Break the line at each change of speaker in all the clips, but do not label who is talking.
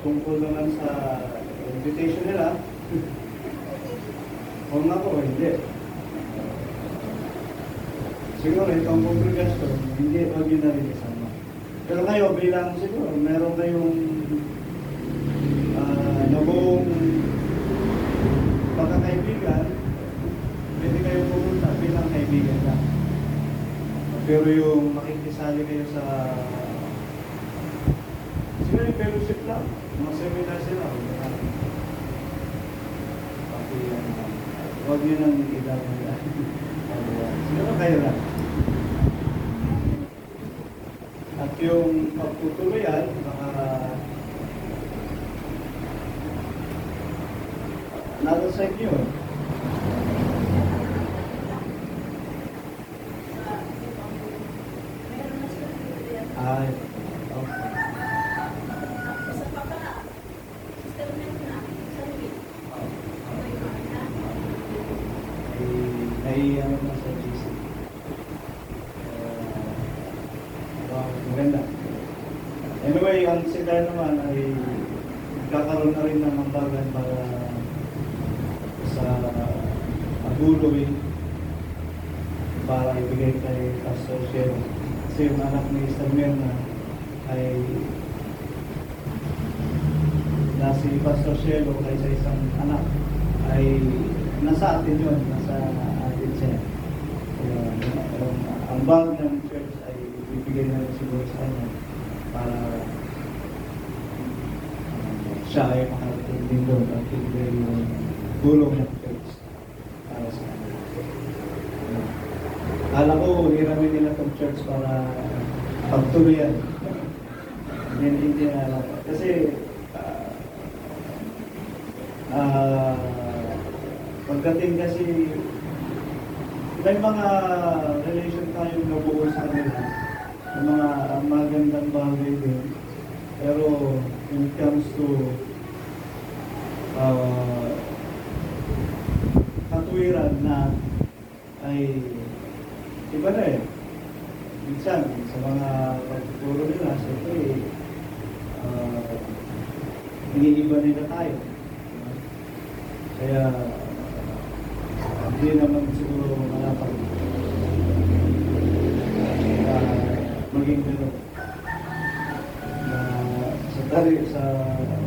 tungkol naman sa invitation nila. Kung ako, hindi. Siguro itong congregation, hindi ordinary kasama. Pero kayo, bilang siguro, meron kayong nabuong pagkakaibigan, pwede kayong pumunta bilang kaibigan lang. Pero yung makikisali kayo sa siguro yung fellowship lang, mga seminar sila. Pati huwag nyo nang ilang siguro kayo lang. At yung pagtutuloyan, baka nasa sa inyo. Ay, okay. Ay, ano na sa GC. Maganda. Anyway, ang sila naman ay kakaroon na rin ng ambagan para sa aguloy para ibigay kay Pastor Shero. Kasi yung anak ni Sister Mirna ay na si Pastor Shero kaysa isang anak ay nasa atin yun, nasa atin siya. Ang bag ng church ay ibigay na rin siguro sa kanya para siya ay makarating din doon at ibigay yung tulong ng church para sa kanya. Kala ko, hiramin nila itong church para pagtuluyan. Hindi na alam. Kasi pagdating kasi may mga relation tayong nabuo sa kanila, mga magandang bagay din. Pero when it comes to katuwiran na ay iba na eh. Minsan, sa mga pagtuturo nila, siyempre iniiba nila tayo. Kaya hindi naman siguro malapag maging gano'n. Sa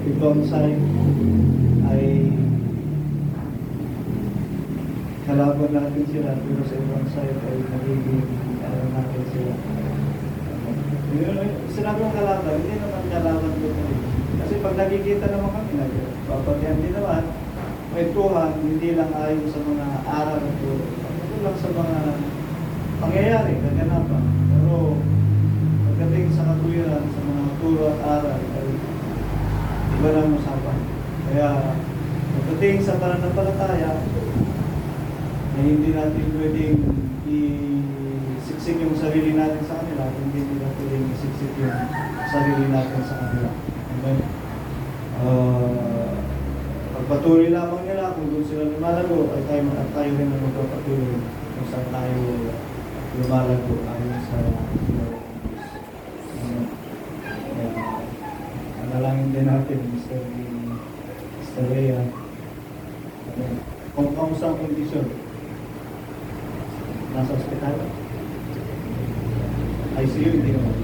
ibang side ay kalaban natin sila, pero sa ibang side ay nagiging natin sila. Sinabi ng kalaban, hindi naman kalaban ko. Kasi pag nakikita naman kami, papagyan din naman, may tuhan, hindi lang ayon sa mga aral at turo. Ito lang sa mga pangyayari, kaganapan. Pero pagdating sa katuwiran, sa mga turo at aral, ay iba lang usapan. Kaya pagdating sa pananampalataya, na hindi natin pwedeng isiksik yung sarili natin sa kanila, hindi nila pwedeng isiksik yung sarili natin sa kanila. Amen. Pagpatuloy lamang nila kung doon sila lumalago, ay tayo rin ang magpapatuloy kung saan tayo lumalago ayon sa analangin din natin, Mr. Lea. Kung kamusta ang kondisyon? Nasa ospital? ICU, hindi naman.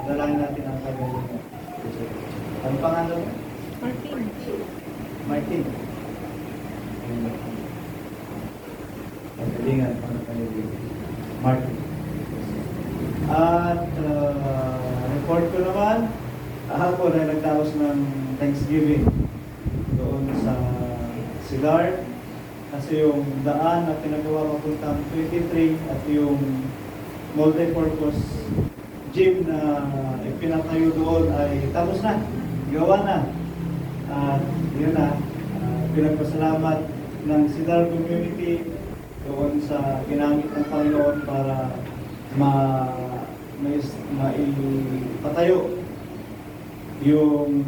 Dalangin natin ang kagaling. Ano pangalan mo?
Martin.
Martin. Pagalingan, pagalingan. Martin. At report ko naman, kahapon ay nagdaos ng Thanksgiving doon sa Silar. Kasi yung daan na pinagawa papuntang 23 at yung multi-purpose gym na ipinatayo doon ay tapos na, gawa na. At yun na, pinagpasalamat ng Silar community doon sa ginamit ng Panginoon para maipatayo yung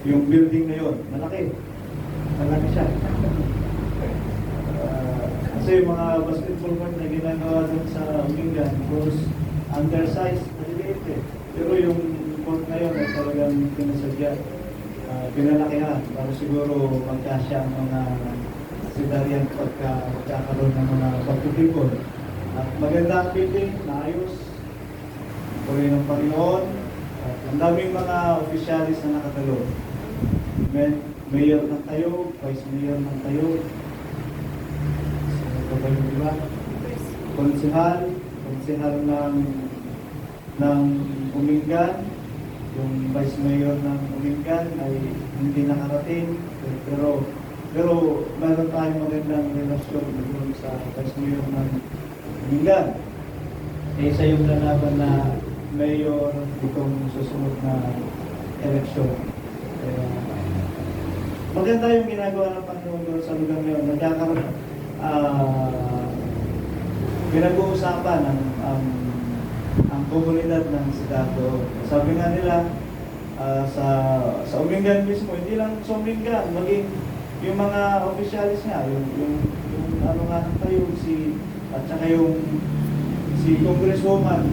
building na yun. Malaki siya. Kasi yung mga basketball court na ginagawa dun sa Umingan, those undersized, maliliit malaki. Pero yung court na yun ay talagang pinasadya, pinalakihan para siguro magkasya ang mga sidarian pagkakaroon ng mga pagpupikon. At maganda ang building, naayos, puri ng Panginoon, at ang daming mga opisyalis na nakatalo. Mayor ng tayo, vice mayor ng tayo, diba? Konsehal ng Umingan, yung vice mayor ng Umingan ay hindi nakarating, pero meron tayong magandang relasyon doon sa vice mayor ng Umingan. Isa yung lalaban na mayor itong susunod na eleksyon. Maganda yung ginagawa ng Panginoon doon sa lugar ngayon. Nagkakaroon, pinag-uusapan ang komunidad ng Sidato. Sabi nga nila, sa Umingan mismo, hindi lang sa Umingan, maging yung mga opisyalis nga, yung ano nga ng tayo, at saka si Congresswoman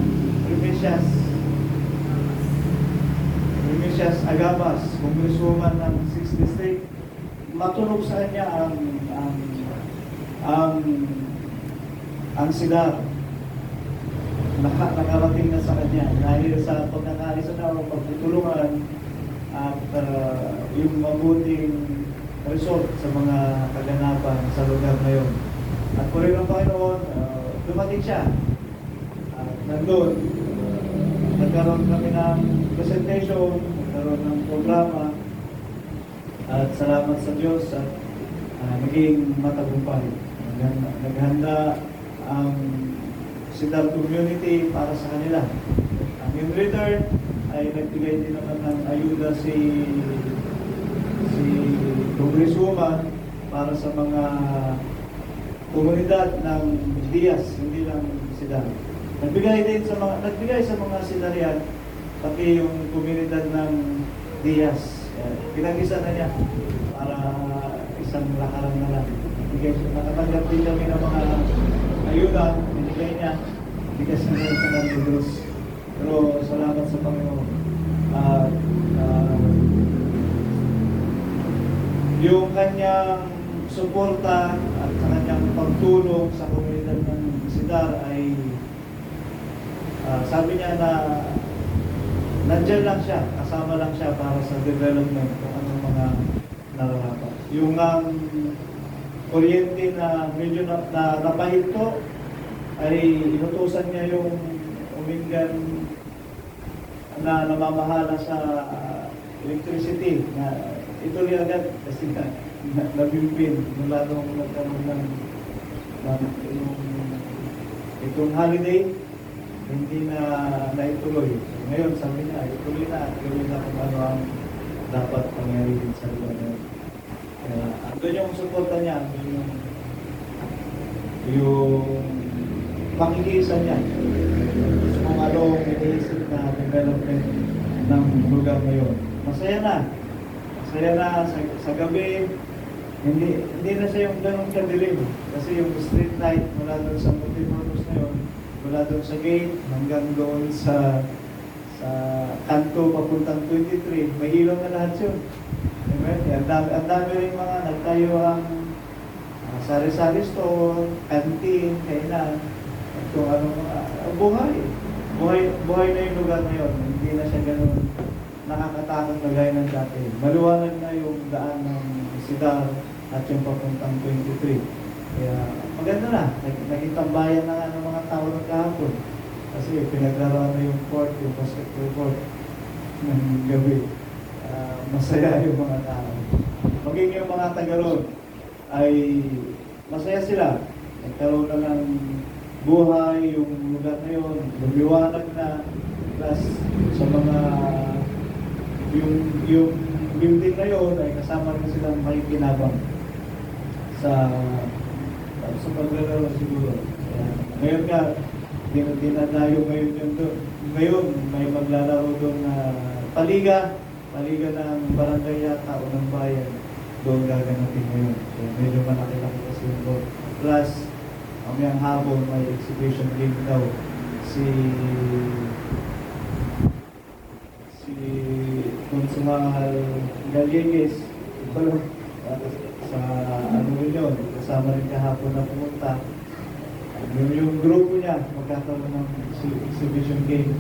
Remesias Agabas, Congresswoman ng 6th District, matunog sa kanya ang sidar. Nakarating na sa kanya dahil sa pagkakaisa na o pagtutulungan at yung mabuting result sa mga kaganapan sa lugar na yun. At po rin ng Panginoon, dumating siya. Nandun, nagkaroon kami ng presentation, nagkaroon ng programa, at salamat sa Diyos at naging matagumpay. Naghanda ang Sidar community para sa kanila. Ang in return ay nagbigay din naman ng ayuda si Congresswoman para sa mga komunidad ng Diaz, hindi lang Sidar. Nagbigay sa mga Sidarian, pati yung komunidad ng Diaz. Pinag-isa na niya para isang lakaran na lang. Nakatanggap din kami ng mga ayuda, binigay niya, bigas na rin sa ng Diyos. Pero salamat sa Panginoon. Yung kanyang suporta at sa kanyang pagtulong sa komunidad ng Sidar ay sabi niya na nandyan lang siya, kasama lang siya para sa development kung anong mga nararapat. Yung kuryente na medyo napahinto ay inutusan niya yung Umingan na namamahala sa electricity na ituloy agad kasi nabimpin mula nung nagkaroon itong holiday, hindi na naituloy. Ngayon, sabi niya, ituloy na kung ano ang dapat pangyari din sa lugar na yun. Doon yung suporta niya, yung makikiisa niya kung ano iniisip na development ng lugar na yun. Masaya na sa gabi, hindi na siya yung ganun kadilim. Kasi yung street light mula doon sa Multimodus na yun, mula doon sa gate hanggang doon sa kanto papuntang 23, may ilaw na lahat yun. Amen? Ang dami rin mga nagtayo ang sari-sari store, canteen, kainan, at kung ano, buhay na yung lugar na yun. Hindi na siya ganun nakakatakot na gaya ng dati. Maluwanag na yung daan ng Sidar at yung papuntang 23. Kaya maganda na. Nagkitambayan na nga ng mga tao ng kahapon. Kasi pinaglaro na yung court, yung basketball court ng gabi. Masaya yung mga tao. Maging yung mga taga-roon ay masaya sila. Nagkaroon na ng buhay yung lugar na yun. Lumiwanag na. Plus sa mga yung building na yun ay kasama rin silang makikinabang sa paglalaro siguro. Ngayon nga, dinadayo ngayon yun doon. Ngayon, may maglalaro doon na paliga ng barangay yata o ng bayan. Doon gaganatin ngayon. So, medyo malaki-laki kasi yun doon. Plus, mamayang hapon may exhibition game daw. Si Consumal Gallegues, sa ano yun, kasama rin kahapon na pumunta. Yung grupo niya, magkakaroon ng exhibition game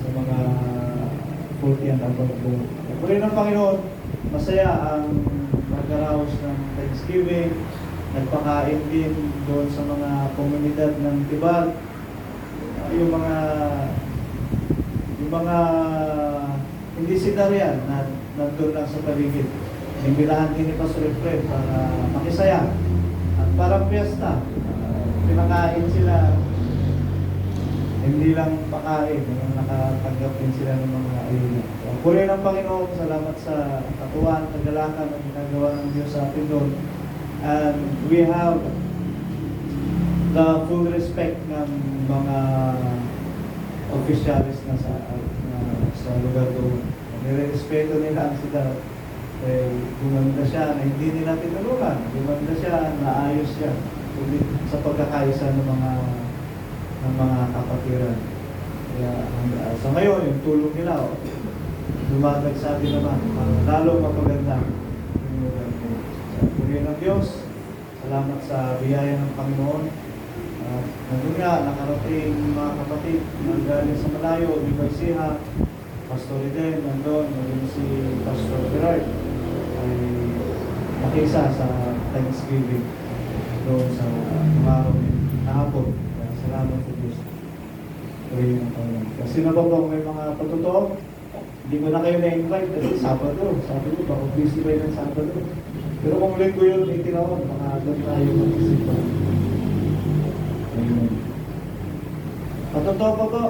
sa mga 40 and above po. Puri ng Panginoon, masaya ang magkaraos ng Thanksgiving, nagpakain din doon sa mga komunidad ng Tibag, yung mga hindi sinarian na nandun lang sa paligid. Nimbilahan din ni Pastor Efren para makisaya at parang piyesta. Pinakain sila, hindi lang pakain, nakatanggap din sila ng mga ayuda. So, puri ng Panginoon, salamat sa katuwaan, kagalakan na ginagawa ng Diyos sa atin doon. And we have the full respect ng mga officials na sa lugar doon. Nirespeto nila ang sila. Gumanda siya na hindi nila tinulungan. Gumanda siya, naayos siya. Sa pagkakaisa ng mga kapatiran. Kaya sa ngayon, yung tulong nila, dumadagsabi naman, lalo mapaganda. Sa puri ng Diyos, salamat sa biyaya ng Panginoon. Nandun nga, nakarating mga kapatid, nagaling sa malayo, di Siha, Pastor Eden, nandun, nandun si Pastor Gerard, ay nakisa sa Thanksgiving doon sa araw kahapon. Kaya salamat sa Diyos. Puri ng Panginoon. Kasi na ba may mga patotoo? Hindi ko na kayo na-invite kasi Sabado. Sabi ko, baka busy kayo ng Sabado. Pero kung linggo yun, itinaon, mga doon tayo mag-isipan. Amen. Patotoo pa po.